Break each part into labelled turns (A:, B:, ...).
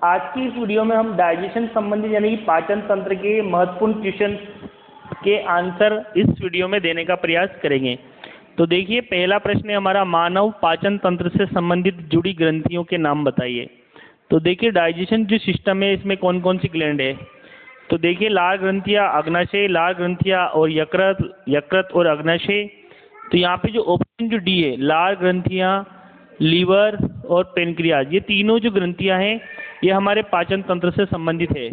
A: आज की इस वीडियो में हम डाइजेशन संबंधी यानी कि पाचन तंत्र के महत्वपूर्ण क्वेश्चन के आंसर इस वीडियो में देने का प्रयास करेंगे। तो देखिए, पहला प्रश्न है हमारा, मानव पाचन तंत्र से संबंधित जुड़ी ग्रंथियों के नाम बताइए। तो देखिए, डाइजेशन जो सिस्टम है इसमें कौन कौन सी ग्लैंड है। तो देखिए, लार ग्रंथियाँ, अग्नाशय, लार ग्रंथियाँ और यकृत और अग्नाशय। तो यहाँ पे जो ऑप्शन जो डी है, लार ग्रंथियाँ, लीवर और पेनक्रियाज, ये तीनों जो ग्रंथियाँ हैं ये हमारे पाचन तंत्र से संबंधित है।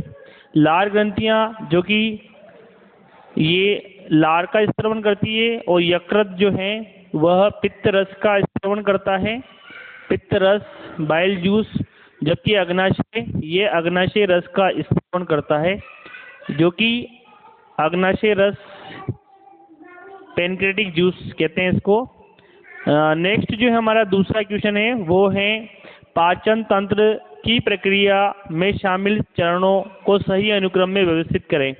A: लार ग्रंथियाँ जो कि ये लार का स्त्रवण करती है और यकृत जो है वह पित्त रस का स्त्रवण करता है, पित्त रस, बाइल जूस, जबकि अग्नाशय ये अग्नाशय रस का स्त्रवण करता है, जो कि अग्नाशय रस, पेनक्रेटिक जूस कहते हैं इसको। नेक्स्ट जो है हमारा दूसरा क्वेश्चन है वो है, पाचन तंत्र की प्रक्रिया में शामिल चरणों को सही अनुक्रम में व्यवस्थित करें।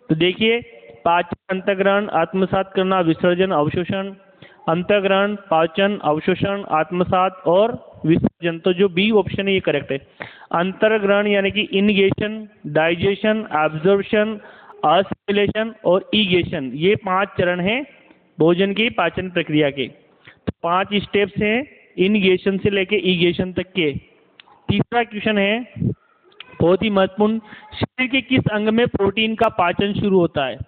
A: तो देखिए, पाचन, अंतःग्रहण, आत्मसात करना, विसर्जन, अवशोषण, अंतःग्रहण, पाचन, अवशोषण, आत्मसात और विसर्जन। तो जो बी ऑप्शन है ये करेक्ट है। अंतर्ग्रहण यानी कि इनगेशन, डाइजेशन, एब्जॉर्प्शन, असिमिलेशन और ईगेशन, ये 5 चरण हैं भोजन की पाचन प्रक्रिया के। तो 5 स्टेप्स हैं इनगेशन से लेके ईगेशन तक के। तीसरा क्वेश्चन है बहुत ही महत्वपूर्ण, शरीर के किस अंग में प्रोटीन का पाचन शुरू होता है।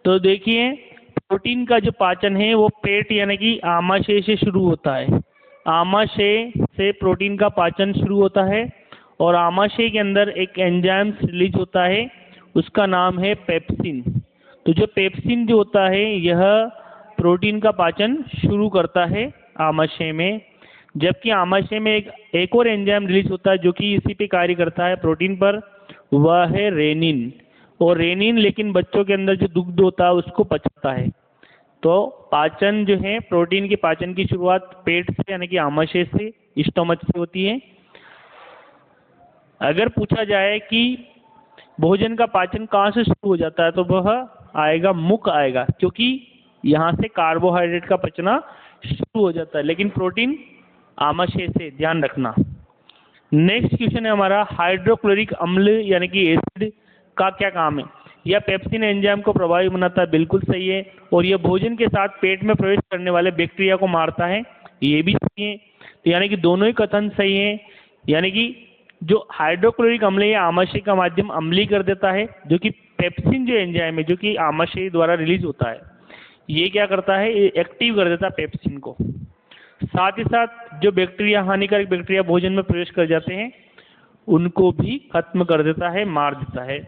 A: तो देखिए, प्रोटीन का जो पाचन है वो पेट यानी कि आमाशय से शुरू होता है। आमाशय से प्रोटीन का पाचन शुरू होता है और आमाशय के अंदर एक एंजाइम रिलीज होता है, उसका नाम है पेप्सिन। तो जो पेप्सिन जो होता है यह प्रोटीन का पाचन शुरू करता है आमाशय में, जबकि आमाशय में एक और एंजाइम रिलीज होता है जो कि इसी पे कार्य करता है प्रोटीन पर, वह है रेनिन। और रेनिन लेकिन बच्चों के अंदर जो दुग्ध होता है उसको पचाता है। तो पाचन जो है, प्रोटीन के पाचन की शुरुआत पेट से यानी कि आमाशय से, स्टोमच से होती है। अगर पूछा जाए कि भोजन का पाचन कहाँ से शुरू हो जाता है तो वह आएगा, मुख आएगा, क्योंकि यहाँ से कार्बोहाइड्रेट का पचना शुरू हो जाता है, लेकिन प्रोटीन आमाशय से, ध्यान रखना। नेक्स्ट क्वेश्चन है हमारा, हाइड्रोक्लोरिक अम्ल यानी कि एसिड का क्या काम है। यह पेप्सिन एंजाइम को प्रभावी बनाता है, बिल्कुल सही है। और यह भोजन के साथ पेट में प्रवेश करने वाले बैक्टीरिया को मारता है, ये भी सही है। तो यानी कि दोनों ही कथन सही है। यानी कि जो हाइड्रोक्लोरिक अम्ल है आमाशय का माध्यम अम्लीय कर देता है, जो कि पेप्सिन जो एंजाइम है जो कि आमाशय द्वारा रिलीज होता है, ये क्या करता है, ये एक्टिव कर देता है पेप्सिन को। साथ ही साथ जो बैक्टीरिया, हानिकारक बैक्टीरिया भोजन में प्रवेश कर जाते हैं उनको भी खत्म कर देता है, मार देता है।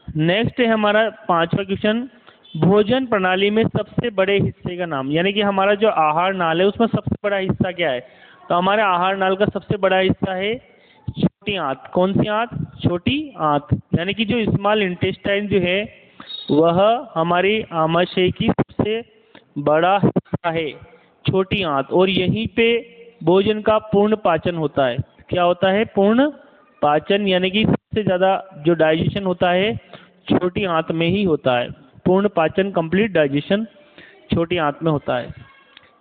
A: नेक्स्ट है हमारा 5वां क्वेश्चन, भोजन प्रणाली में सबसे बड़े हिस्से का नाम। यानी कि हमारा जो आहार नाल है उसमें सबसे बड़ा हिस्सा क्या है। तो हमारे आहार नाल का सबसे बड़ा हिस्सा है छोटी आंत। कौन सी आंत, छोटी आंत। यानी कि जो स्मॉल इंटेस्टाइन जो है वह हमारी आमाशय की सबसे बड़ा हिस्सा है, छोटी आंत। और यहीं पे भोजन का पूर्ण पाचन होता है। क्या होता है, पूर्ण पाचन, यानी कि सबसे ज़्यादा जो डाइजेशन होता है छोटी आंत में ही होता है। पूर्ण पाचन, कंप्लीट डाइजेशन छोटी आंत में होता है।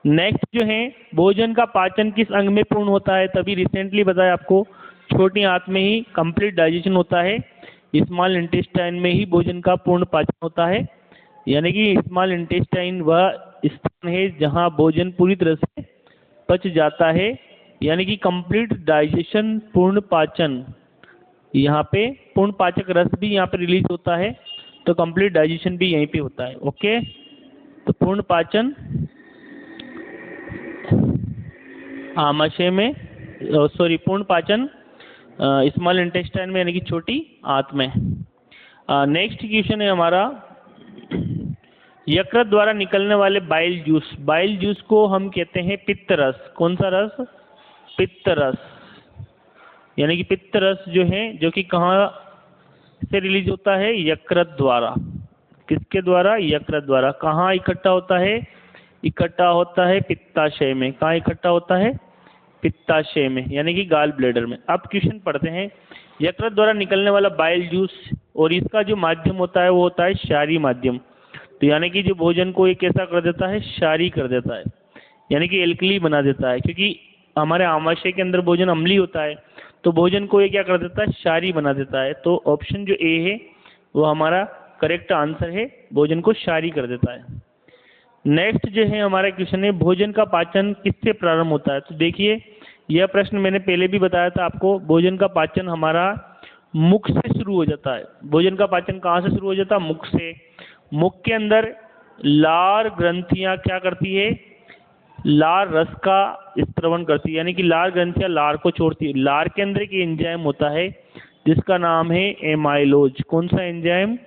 A: नेक्स्ट जो है, भोजन का पाचन किस अंग में पूर्ण होता है। तभी रिसेंटली बताया आपको, छोटी आंत में ही कंप्लीट डाइजेशन होता है, स्मॉल इंटेस्टाइन में ही भोजन का पूर्ण पाचन होता है। यानी कि स्मॉल इंटेस्टाइन वह स्थान है जहां भोजन पूरी तरह से पच जाता है, यानी कि कंप्लीट डाइजेशन, पूर्ण पाचन। यहाँ पे पूर्ण पाचक रस भी यहाँ पे रिलीज होता है, तो कंप्लीट डाइजेशन भी यहीं पे होता है। ओके, तो पूर्ण पाचन आमाशय में, सॉरी, पूर्ण पाचन स्मॉल इंटेस्टाइन में यानी कि छोटी आंत में। नेक्स्ट क्वेश्चन है हमारा, यकृत द्वारा निकलने वाले बाइल जूस। बाइल जूस को हम कहते हैं पित्त रस। कौन सा रस, पित्त रस। यानी कि पित्त रस जो है, जो कि कहाँ से रिलीज होता है, यकृत द्वारा। किसके द्वारा, यकृत द्वारा। कहाँ इकट्ठा होता है, इकट्ठा होता है पित्ताशय में। कहाँ इकट्ठा होता है, पित्ताशय में, यानी कि गाल ब्लेडर में। अब क्वेश्चन पढ़ते हैं, यकृत द्वारा निकलने वाला बाइल जूस और इसका जो माध्यम होता है वो होता है क्षारीय माध्यम। तो यानी कि जो भोजन को ये कैसा कर देता है, क्षारीय कर देता है, यानी कि एल्कली बना देता है। क्योंकि हमारे आमाशय के अंदर भोजन अम्लीय होता है, तो भोजन को ये क्या कर देता है, क्षारीय बना देता है। तो ऑप्शन जो ए है वो हमारा करेक्ट आंसर है, भोजन को क्षारीय कर देता है। नेक्स्ट जो है हमारा क्वेश्चन है, भोजन का पाचन किससे प्रारंभ होता है। तो देखिए यह प्रश्न मैंने पहले भी बताया था आपको, भोजन का पाचन हमारा मुख से शुरू हो जाता है। भोजन का पाचन कहाँ से शुरू हो जाता है, मुख से। मुख के अंदर लार ग्रंथियां क्या करती है, लार रस का स्त्रवण करती है, यानी कि लार ग्रंथियां लार को छोड़ती है। लार के अंदर एक एंजाइम होता है जिसका नाम है एमाइलोज। कौन सा एंजाइम,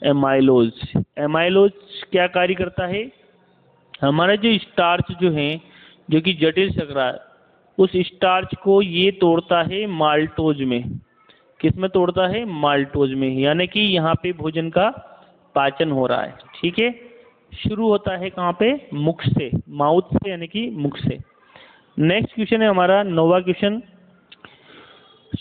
A: एमाइलोज। एमाइलोज क्या कार्य करता है, हमारा जो स्टार्च जो है, जो कि जटिल शर्करा है, उस स्टार्च को ये तोड़ता है माल्टोज में। किस में तोड़ता है, माल्टोज में। यानी कि यहाँ पे भोजन का पाचन हो रहा है। ठीक है, शुरू होता है कहाँ पे, मुख से, माउथ से, यानी कि मुख से। नेक्स्ट क्वेश्चन है हमारा 9वां क्वेश्चन,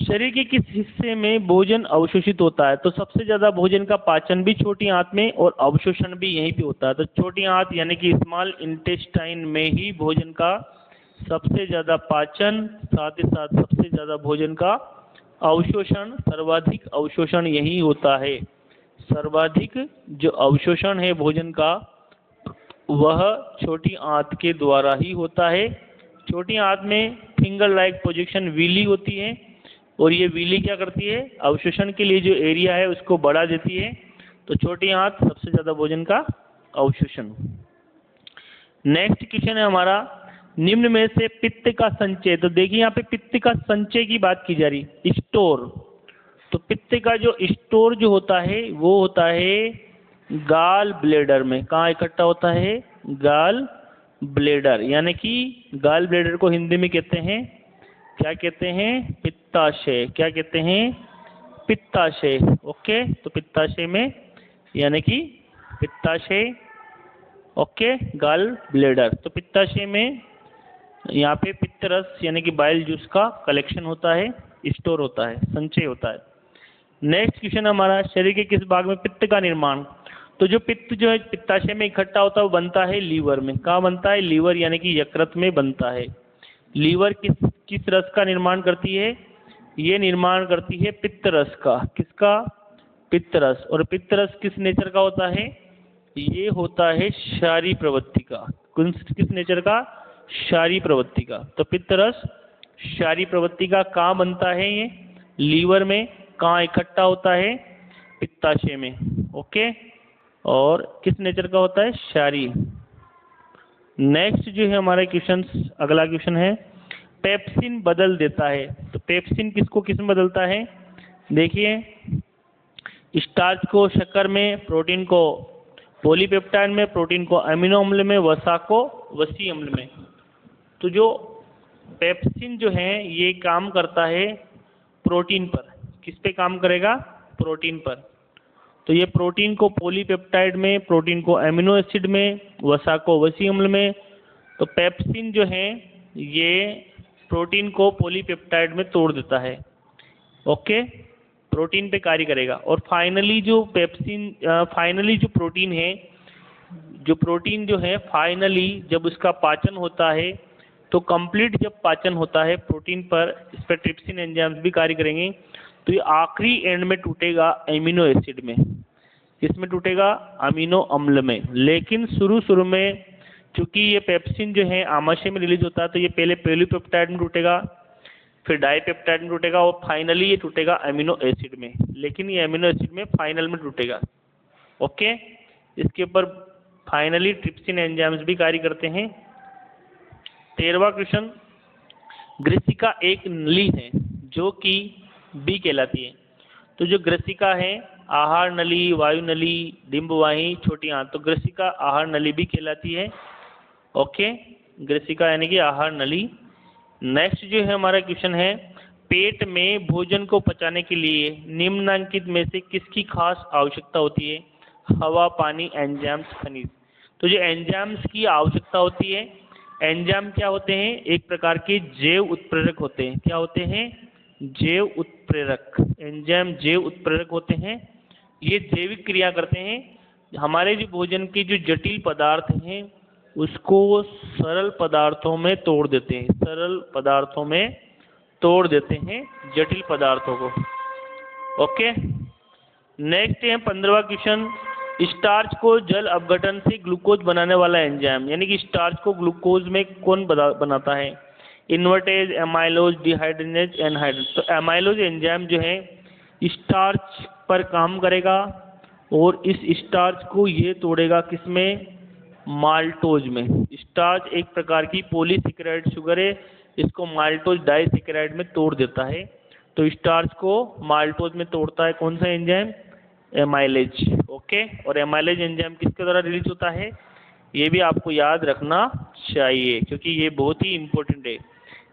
A: शरीर के किस हिस्से में भोजन अवशोषित होता है। तो सबसे ज्यादा भोजन का पाचन भी छोटी आंत में और अवशोषण भी यहीं पे होता है। तो छोटी आंत यानी कि स्मॉल इंटेस्टाइन में ही भोजन का सबसे ज्यादा पाचन, साथ ही साथ सबसे ज्यादा भोजन का अवशोषण, सर्वाधिक अवशोषण यही होता है। सर्वाधिक जो अवशोषण है भोजन का वह छोटी आंत के द्वारा ही होता है। छोटी आंत में फिंगर लाइक प्रोजेक्शन वीली होती है, और ये वीली क्या करती है, अवशोषण के लिए जो एरिया है उसको बढ़ा देती है। तो छोटी आंत सबसे ज्यादा भोजन का अवशोषण। नेक्स्ट क्वेश्चन है हमारा, निम्न में से पित्त का संचय। तो देखिए यहाँ पे पित्त का संचय की बात की जा रही, स्टोर। तो पित्त का जो स्टोर जो होता है वो होता है गाल ब्लेडर में। कहाँ इकट्ठा होता है, गाल ब्लेडर। यानी कि गाल ब्लेडर को हिंदी में कहते हैं, क्या कहते हैं, पित्ताशय। क्या कहते हैं, पित्ताशय। ओके, तो पित्ताशय में, यानी कि पित्ताशय, ओके, गाल ब्लेडर। तो पित्ताशय में यहाँ पे पित्त रस यानी कि बाइल जूस का कलेक्शन होता है, स्टोर होता है, संचय होता है। नेक्स्ट क्वेश्चन हमारा, शरीर के किस भाग में पित्त का निर्माण। तो जो पित्त जो है पित्ताशय में इकट्ठा होता है वो बनता है लीवर में। कहाँ बनता है, लीवर, यानी कि यकृत में बनता है। लीवर किस रस का निर्माण करती है, ये निर्माण करती है पित्त रस का। किसका, पित्त रस। और पित्त रस किस नेचर का होता है, ये होता है क्षारीय प्रवृत्ति का। किस नेचर का, क्षारीय प्रवृत्ति का। तो पित्त रस क्षारीय प्रवृत्ति का कहाँ बनता है, ये लीवर में। कहाँ इकट्ठा होता है, पित्ताशय में। ओके, और किस नेचर का होता है, क्षारीय। नेक्स्ट जो है हमारा क्वेश्चन, अगला क्वेश्चन है, पेप्सिन बदल देता है। तो पेप्सिन किसको किस में बदलता है, देखिए स्टार्च को शक्कर में, प्रोटीन को पॉलीपेप्टाइड में, प्रोटीन को अमीनो अम्ल में, वसा को वसीय अम्ल में। तो जो पेप्सिन जो है ये काम करता है प्रोटीन पर। किस पे काम करेगा, प्रोटीन पर। तो ये प्रोटीन को पॉलीपेप्टाइड में, प्रोटीन को अमीनो एसिड में, वसा को वसीय अम्ल में। तो पेप्सिन जो है ये प्रोटीन को पॉलीपेप्टाइड में तोड़ देता है। ओके, प्रोटीन पे कार्य करेगा। और फाइनली जो प्रोटीन है, जो प्रोटीन जो है फाइनली जब उसका पाचन होता है, तो कंप्लीट जब पाचन होता है प्रोटीन पर, इस पर ट्रिप्सिन एंजाइम्स भी कार्य करेंगे। तो ये आखिरी एंड में टूटेगा अमीनो एसिड में। किसमें टूटेगा, अमीनो अम्ल में। लेकिन शुरू में चूंकि ये पेप्सिन जो है आमाशय में रिलीज होता है, तो ये पहले पॉलीपेप्टाइड में टूटेगा, फिर डाइपेप्टाइड में टूटेगा, और फाइनली ये टूटेगा अमीनो एसिड में। लेकिन ये अमीनो एसिड में फाइनल में टूटेगा। ओके, इसके ऊपर फाइनली ट्रिप्सिन एंजाइम्स भी कार्य करते हैं। 13वां क्वेश्चन, ग्रसिका एक नली है जो कि बी कहलाती है। तो जो ग्रसिका है, आहार नली, वायु नली, डिंबवाही, छोटी आंत। तो ग्रसिका आहार नली भी कहलाती है। ओके, ग्रसिका यानी कि आहार नली। नेक्स्ट जो है हमारा क्वेश्चन है, पेट में भोजन को पचाने के लिए निम्नलिखित में से किसकी खास आवश्यकता होती है, हवा, पानी, एंजाइम्स, खनिज। तो जो एंजाइम्स की आवश्यकता होती है, एंजाइम क्या होते हैं, एक प्रकार के जैव उत्प्रेरक होते हैं। क्या होते हैं, जैव उत्प्रेरक। एंजाइम जैव उत्प्रेरक होते हैं, ये जैविक क्रिया करते हैं। हमारे जो भोजन के जो जटिल पदार्थ हैं उसको सरल पदार्थों में तोड़ देते हैं, सरल पदार्थों में तोड़ देते हैं जटिल पदार्थों को। ओके, नेक्स्ट है 15वां क्वेश्चन, स्टार्च को जल अपघटन से ग्लूकोज बनाने वाला एंजाइम, यानी कि स्टार्च को ग्लूकोज में कौन बनाता है? Invertase, amylase, dehydrogenase, anhydrase. तो एमाइलोज एंजाइम जो है स्टार्च पर काम करेगा और इस स्टार्च को ये तोड़ेगा किसमें? माल्टोज में। स्टार्च एक प्रकार की पॉलीसेकेराइड शुगर है, इसको माल्टोज डाइसेकेराइड में तोड़ देता है। तो स्टार्च को माल्टोज में तोड़ता है कौन सा एंजाइम? एमाइलेज। ओके, और एमाइलेज एंजाइम किसके द्वारा रिलीज होता है? ये भी आपको याद रखना चाहिए क्योंकि ये बहुत ही इंपॉर्टेंट है।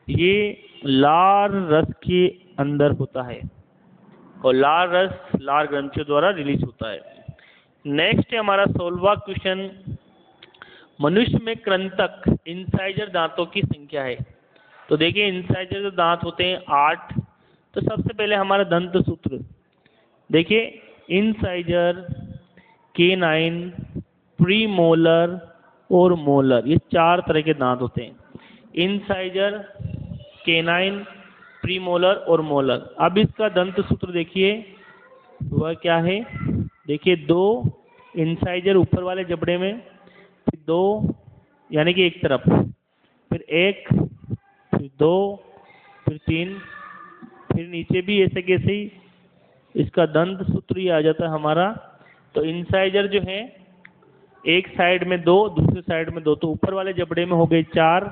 A: ये लार रस के अंदर होता है और लार रस लार ग्रंथियों द्वारा रिलीज होता है। नेक्स्ट है हमारा 16वां क्वेश्चन, मनुष्य में कृंतक इंसाइजर दांतों की संख्या है। तो देखिए इंसाइजर जो दांत होते हैं 8। तो सबसे पहले हमारा दंत सूत्र देखिए, इंसाइजर, केनाइन, प्रीमोलर और मोलर, ये 4 तरह के दांत होते हैं। इंसाइजर, केनाइन, प्रीमोलर और मोलर। अब इसका दंत सूत्र देखिए वह क्या है? देखिए 2 इंसाइजर ऊपर वाले जबड़े में, फिर 2 यानी कि एक तरफ, फिर 1, फिर 2, फिर 3, फिर नीचे भी ऐसे कैसे ही इसका दंत सूत्र ही आ जाता है हमारा। तो इंसाइजर जो है एक साइड में 2, दूसरे साइड में 2, तो ऊपर वाले जबड़े में हो गए 4।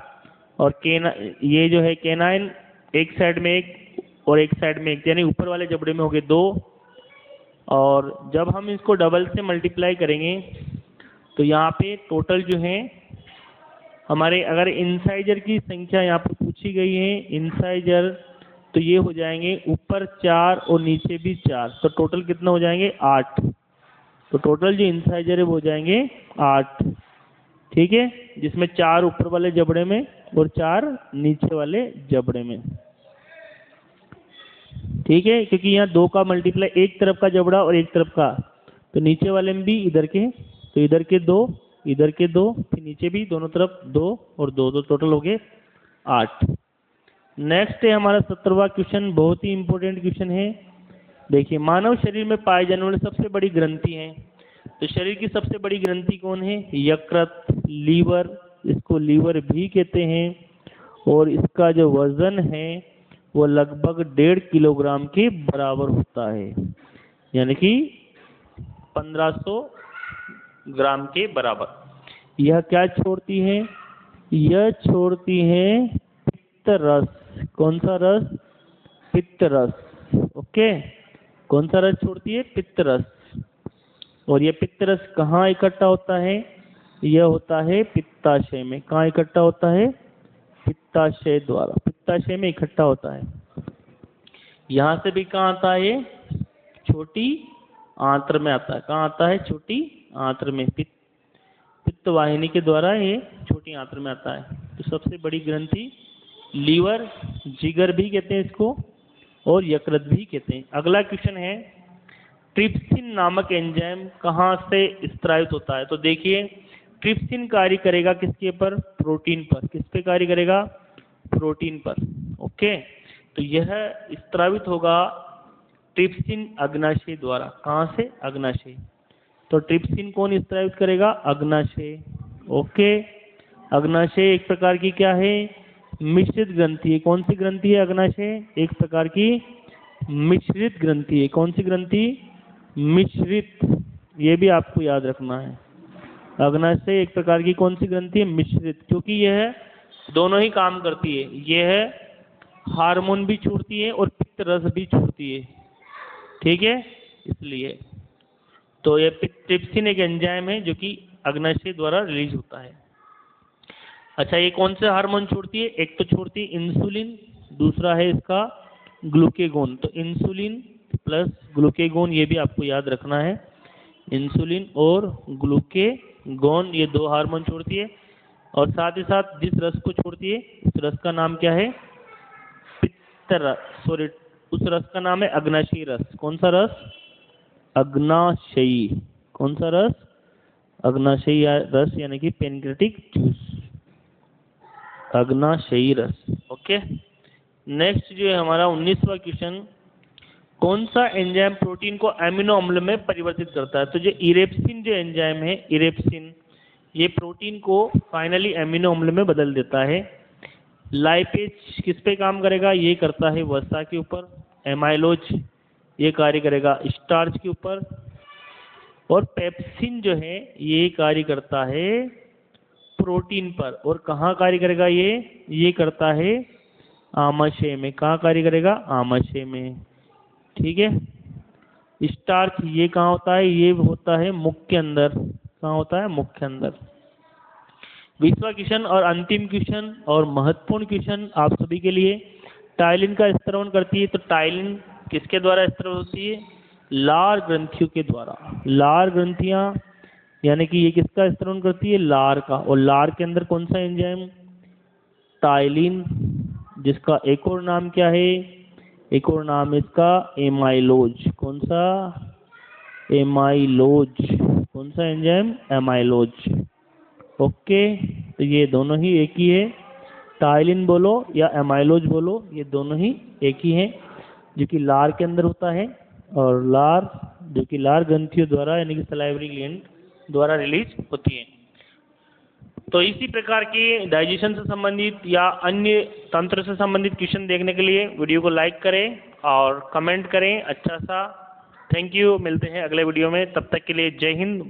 A: और ये जो है केनाइन एक साइड में 1 और एक साइड में 1, यानी ऊपर वाले जबड़े में हो गए 2। और जब हम इसको डबल से मल्टीप्लाई करेंगे तो यहाँ पे टोटल जो है हमारे, अगर इंसाइजर की संख्या यहाँ पर पूछी गई है इंसाइजर, तो ये हो जाएंगे ऊपर 4 और नीचे भी 4, तो टोटल कितना हो जाएंगे? 8। तो टोटल जो इंसाइजर है वो हो जाएंगे 8, ठीक है, जिसमें 4 ऊपर वाले जबड़े में और 4 नीचे वाले जबड़े में, ठीक है, क्योंकि यहाँ 2 का मल्टीप्लाई एक तरफ का जबड़ा और एक तरफ का, तो नीचे वाले में भी इधर के, तो इधर के 2, इधर के 2, फिर नीचे भी दोनों तरफ 2 और 2, तो टोटल हो गए 8। नेक्स्ट है हमारा 17वां क्वेश्चन, बहुत ही इंपॉर्टेंट क्वेश्चन है। देखिए, मानव शरीर में पाए जाने वाली सबसे बड़ी ग्रंथि है, तो शरीर की सबसे बड़ी ग्रंथि कौन है? यकृत, लीवर, इसको लीवर भी कहते हैं। और इसका जो वजन है वो लगभग 1.5 किलोग्राम के बराबर होता है, यानी कि 1500 ग्राम के बराबर। यह क्या छोड़ती है? यह छोड़ती है पित्त रस। कौन सा रस? पित्त रस। ओके, कौन सा रस छोड़ती है? पित्त रस। और यह पित्त रस कहाँ इकट्ठा होता है? यह होता है पित्ताशय में। कहाँ इकट्ठा होता है? पित्ताशय द्वारा, पित्ताशय में इकट्ठा होता है। यहाँ से भी कहाँ आता है? छोटी आंत्र में आता है। कहाँ आता है? छोटी आंत्र में, पित्त वाहिनी के द्वारा ये छोटी आंत्र में आता है। तो सबसे बड़ी ग्रंथि लीवर, जिगर भी कहते हैं इसको, और यकृत भी कहते हैं। अगला क्वेश्चन है, ट्रिप्सिन नामक एंजाइम कहाँ से स्त्रावित होता है? तो देखिए, ट्रिप्सिन कार्य करेगा किसके पर? प्रोटीन पर। किस पे कार्य करेगा? प्रोटीन पर। ओके, तो यह स्त्रावित होगा ट्रिप्सिन अग्नाशय द्वारा। कहाँ से? अग्नाशय। तो ट्रिप्सिन कौन स्त्रावित करेगा? अग्नाशय। ओके, अग्नाशय एक प्रकार की क्या है? मिश्रित ग्रंथि है। कौन सी ग्रंथि है अग्नाशय? एक प्रकार की मिश्रित ग्रंथि है। कौन सी ग्रंथि? मिश्रित। ये भी आपको याद रखना है। अग्नाशय एक प्रकार की कौन सी ग्रंथि है? मिश्रित, क्योंकि यह दोनों ही काम करती है। यह हार्मोन भी छोड़ती है और पित्त रस भी छोड़ती है, ठीक है, इसलिए। तो यह ट्रिप्सिन एक एंजाइम है जो कि अग्नाशय द्वारा रिलीज होता है। अच्छा, ये कौन से हार्मोन छोड़ती है? एक तो छोड़ती है इंसुलिन, दूसरा है इसका ग्लूकेगोन। तो इंसुलिन प्लस ग्लूकेगोन, ये भी आपको याद रखना है। इंसुलिन और ग्लूकेगोन ये 2 हार्मोन छोड़ती है। और साथ ही साथ जिस रस को छोड़ती है उस रस का नाम क्या है? पित्त रस, सॉरी, उस रस का नाम है अग्नाशयी रस। कौन सा रस? अग्नाशयी। कौन सा रस? अग्नाशयी रस, यानी कि पेनक्रेटिक जूस, अग्नाशयी रस। ओके, नेक्स्ट जो है हमारा 19वां क्वेश्चन, कौन सा एंजाइम प्रोटीन को एमिनो अम्ल में परिवर्तित करता है? तो जो इरेप्सिन जो एंजाइम है, इरेप्सिन, ये प्रोटीन को फाइनली एमिनो अम्ल में बदल देता है। लाइपेज किस पे काम करेगा? ये करता है वसा के ऊपर। एमाइलोज ये कार्य करेगा स्टार्च के ऊपर। और पेप्सिन जो है ये कार्य करता है प्रोटीन पर। और कहाँ कार्य करेगा? ये करता है आमाशय में। कहाँ कार्य करेगा? आमाशय में। ठीक है। स्टार्च ये कहाँ होता है? ये होता है मुख के अंदर। कहाँ होता है? मुख के अंदर। 20वां क्वेश्चन और अंतिम क्वेश्चन और महत्वपूर्ण क्वेश्चन आप सभी के लिए, टाइलिन का स्त्रवण करती है। तो टाइलिन किसके द्वारा स्त्रवण होती है? लार ग्रंथियों के द्वारा। लार ग्रंथियां, यानी कि ये किसका स्त्रवण करती है? लार का। और लार के अंदर कौन सा एंजाइम? टाइलिन, जिसका एक और नाम क्या है? एक और नाम है इसका एमाइलोज। कौन सा? एमाइलोज। कौन सा एंजाइम? एमाइलोज। ओके, तो ये दोनों ही एक ही है। टाइलिन बोलो या एमाइलोज बोलो, ये दोनों ही एक ही हैं, जो कि लार के अंदर होता है। और लार जो कि लार ग्रंथियों द्वारा यानी कि सलाइवरी ग्लैंड द्वारा रिलीज होती है। तो इसी प्रकार के डाइजेशन से संबंधित या अन्य तंत्र से संबंधित क्वेश्चन देखने के लिए वीडियो को लाइक करें और कमेंट करें अच्छा सा। थैंक यू, मिलते हैं अगले वीडियो में। तब तक के लिए जय हिंद।